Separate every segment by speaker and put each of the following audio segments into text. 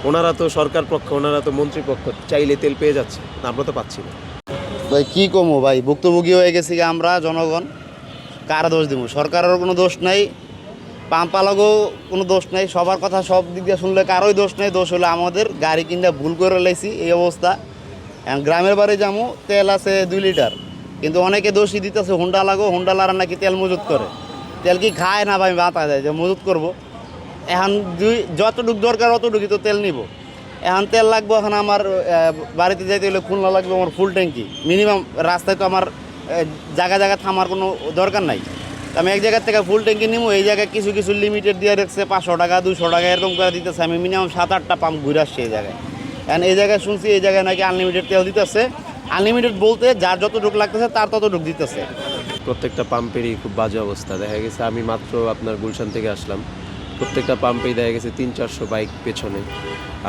Speaker 1: ওনারা তো সরকার পক্ষ, ওনারা তো মন্ত্রী পক্ষ, চাইলে তেল পেয়ে যাচ্ছে, আমরা তো পাচ্ছি না।
Speaker 2: ভাই কী কমো ভাই, ভুক্তভোগী হয়ে গেছি আমরা জনগণ। কার দোষ দিব? সরকারেরও কোনো দোষ নাই, পাম্পালাগও কোনো দোষ নাই। সবার কথা সব দিক দিয়ে শুনলে কারোই দোষ নেই। দোষ হলো আমাদের, গাড়ি কিনতে ভুল করে লাইছি, এই অবস্থা। এখন গ্রামের বাড়ি যাবো, তেল আছে 2 লিটার, কিন্তু অনেকে দোষই দিতেছে হোন্ডা লারা নাকি তেল মজুত করে। তেল কি খায় না ভাই, বাতা যায় যে মজুত করব। এখন যতটুক দরকার অতটুকুই তো তেল নিব। এখন তেল লাগবো, এখন আমার বাড়িতে যাইতে হলে খুলনা লাগবে আমার ফুল ট্যাঙ্কি মিনিমাম। রাস্তায় তো আমার জায়গা থামার কোনো দরকার নাই। আমি এক জায়গার থেকে ফুল ট্যাঙ্কি নিবো, এই জায়গায় কিছু কিছু লিমিটেড দিয়ে রাখছে 500 টাকা 200 টাকা এরকম করে দিতেছে। আমি মিনিমাম 7-8টা পাম্প ঘুরে আসছি এই জায়গায়। এখন এই জায়গায় শুনছি এই জায়গায় নাকি আনলিমিটেড তেল দিতেছে। আনলিমিটেড বলতে যার যতটুকু লাগতেছে তার ততটুকু দিতেছে।
Speaker 1: প্রত্যেকটা পাম্পেরই খুব বাজে অবস্থা। দেখা গেছে আমি মাত্র আপনার গুলশান থেকে আসলাম, প্রত্যেকটা পাম্পেই দেখা গেছে 300-400 বাইক পেছনে।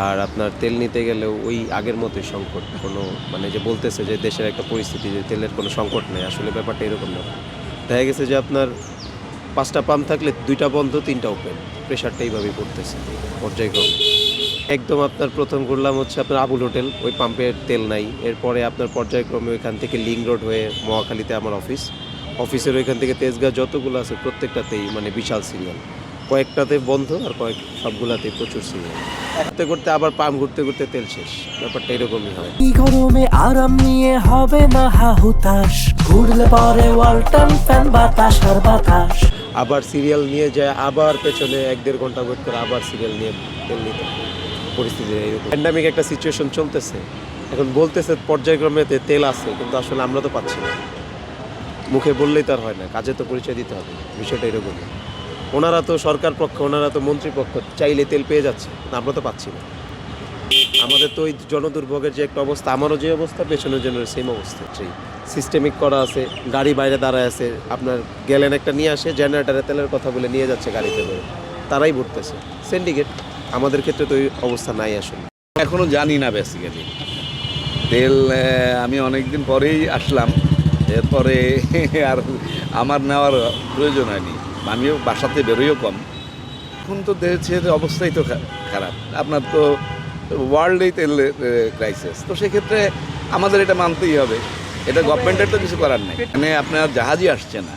Speaker 1: আর আপনার তেল নিতে গেলেও ওই আগের মতোই সংকট। কোনো মানে যে বলতেছে যে দেশের একটা পরিস্থিতি যে তেলের কোনো সংকট নেই, আসলে ব্যাপারটা এরকম না। দেখা গেছে যে আপনার 5টা পাম্প থাকলে 2টা বন্ধ 3টা ওপেন, প্রেশারটা এইভাবেই পড়তেছে পর্যায়ক্রমে। একদম আপনার প্রথম ঘুরলাম হচ্ছে আপনার আবুল হোটেল, ওই পাম্পের তেল নাই। এরপরে আপনার পর্যায়ক্রমে ওইখান থেকে লিঙ্ক রোড হয়ে মহাখালীতে আমার অফিসের ওইখান থেকে তেজগাঁ যতগুলো আছে প্রত্যেকটাতেই মানে বিশাল সিরিয়াল। কয়েকটাতে বন্ধ আর সবগুলাতেই প্রচুর সিরিয়াল। করতে করতে আবার পাম্প ঘুরতে ঘুরতে তেল শেষ, ব্যাপারটা এরকমই হয়।
Speaker 3: এই গরমে আরাম নিয়ে হবে না হাহুতাশ, ঘুরলে পরে ওয়ালটন ফ্যান বাতাস আর বাতাস।
Speaker 1: আবার সিরিয়াল নিয়ে যায়, আবার পেছনে 1-1.5 ঘন্টা ওয়েট করে আবার সিরিয়াল নিয়ে তেল নিতে হয়। পরিস্থিতি এরকম প্যান্ডামিক একটা সিচুয়েশন চলতেছে। এখন বলতেছে পর্যায়ক্রমে তেল আছে, কিন্তু আসলে আমরা তো পাচ্ছি না। মুখে বললেই তো আর হয় না, কাজে তো পরিচয় দিতে হবে। বিষয়টা এরকমই। ওনারা তো সরকার পক্ষ, ওনারা তো মন্ত্রী পক্ষ, চাইলে তেল পেয়ে যাচ্ছে, আমরা তো পাচ্ছি না। আমাদের তো ওই জনদুর্ভোগের যে একটা অবস্থা, আমারও যে অবস্থা, পেছনের জনের সেম অবস্থা। সেই সিস্টেমিক করা আছে, গাড়ি বাইরে দাঁড়ায় আছে, আপনার গেলেন একটা নিয়ে আসে, জেনারেটারে তেলের কথা বলে নিয়ে যাচ্ছে গাড়িতে করে, তারাই ভরতেছে। সিন্ডিকেট। আমাদের ক্ষেত্রে তো ওই অবস্থা নাই আসলে।
Speaker 4: এখনও জানি না বেসিক্যালি তেল। আমি অনেক দিন পরেই আসলাম, এরপরে আর আমার নেওয়ার প্রয়োজন হয়নি। আমিও বাসাতে বেরোইও কম। এখন তো দেশের অবস্থাই তো খারাপ। আপনার তো ওয়ার্ল্ডেই তেল ক্রাইসিস, তো সেক্ষেত্রে আমাদের এটা মানতেই হবে। এটা গভর্নমেন্টের তো কিছু করার নেই। মানে আপনার জাহাজই আসছে না,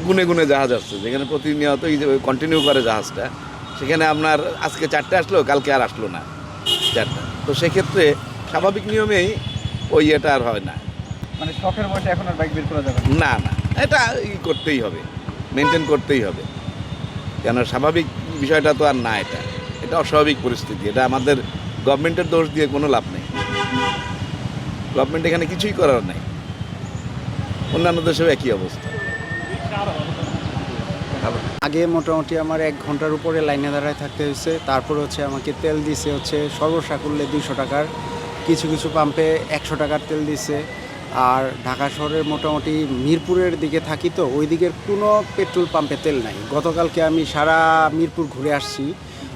Speaker 4: গুনে গুনে জাহাজ আসছে, যেখানে প্রতিনিয়তই কন্টিনিউ করে জাহাজটা, সেখানে আপনার আজকে 4টে আসলো, কালকে আর আসলো না 4টা। তো সেক্ষেত্রে স্বাভাবিক নিয়মেই ওই এটা আর হয় না।
Speaker 5: মানে শখের বয়সে এখন আর বাইক বের করা যাবে
Speaker 4: না না, এটা করতেই হবে, মেনটেন করতেই হবে। কেন স্বাভাবিক বিষয়টা তো আর না, এটা অস্বাভাবিক পরিস্থিতি। এটা আমাদের গভর্নমেন্টের দোষ দিয়ে কোনো লাভ নেই। গভর্নমেন্ট এখানে কিছুই করার নেই। অন্যান্য দেশেও একই অবস্থা।
Speaker 6: আগে মোটামুটি আমার 1 ঘন্টার উপরে লাইনে দাঁড়ায় থাকতে হয়েছে। তারপর হচ্ছে আমাকে তেল দিছে হচ্ছে সর্বসাকুল্যে 200 টাকার, কিছু কিছু পাম্পে 100 টাকার তেল দিছে। আর ঢাকা শহরের মোটামুটি মিরপুরের দিকে থাকি, তো ওই দিকের কোনো পেট্রোল পাম্পে তেল নাই। গতকালকে আমি সারা মিরপুর ঘুরে আসছি,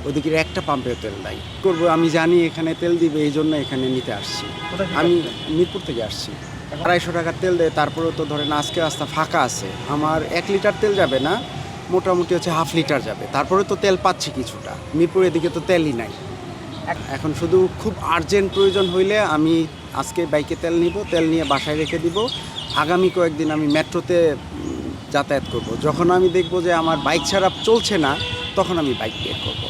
Speaker 6: ওইদিকের একটা পাম্পেও তেল নাই। করবো, আমি জানি এখানে তেল দিবে, এই জন্য এখানে নিতে আসছি। আমি মিরপুর থেকে আসছি। 250 টাকার তেল দেয়, তারপরেও তো ধরেন আজকে রাস্তা ফাঁকা আছে, আমার 1 লিটার তেল যাবে না, মোটামুটি হচ্ছে হাফ লিটার যাবে। তারপরে তো তেল পাচ্ছি কিছুটা, মিরপুরের দিকে তো তেলই নাই। এখন শুধু খুব আর্জেন্ট প্রয়োজন হইলে আমি আজকে বাইকে তেল নিব, তেল নিয়ে বাসায় রেখে দিব। আগামী কয়েকদিন আমি মেট্রোতে যাতায়াত করব। যখন আমি দেখব যে আমার বাইক ছাড়া চলছে না, তখন আমি বাইক বের করব।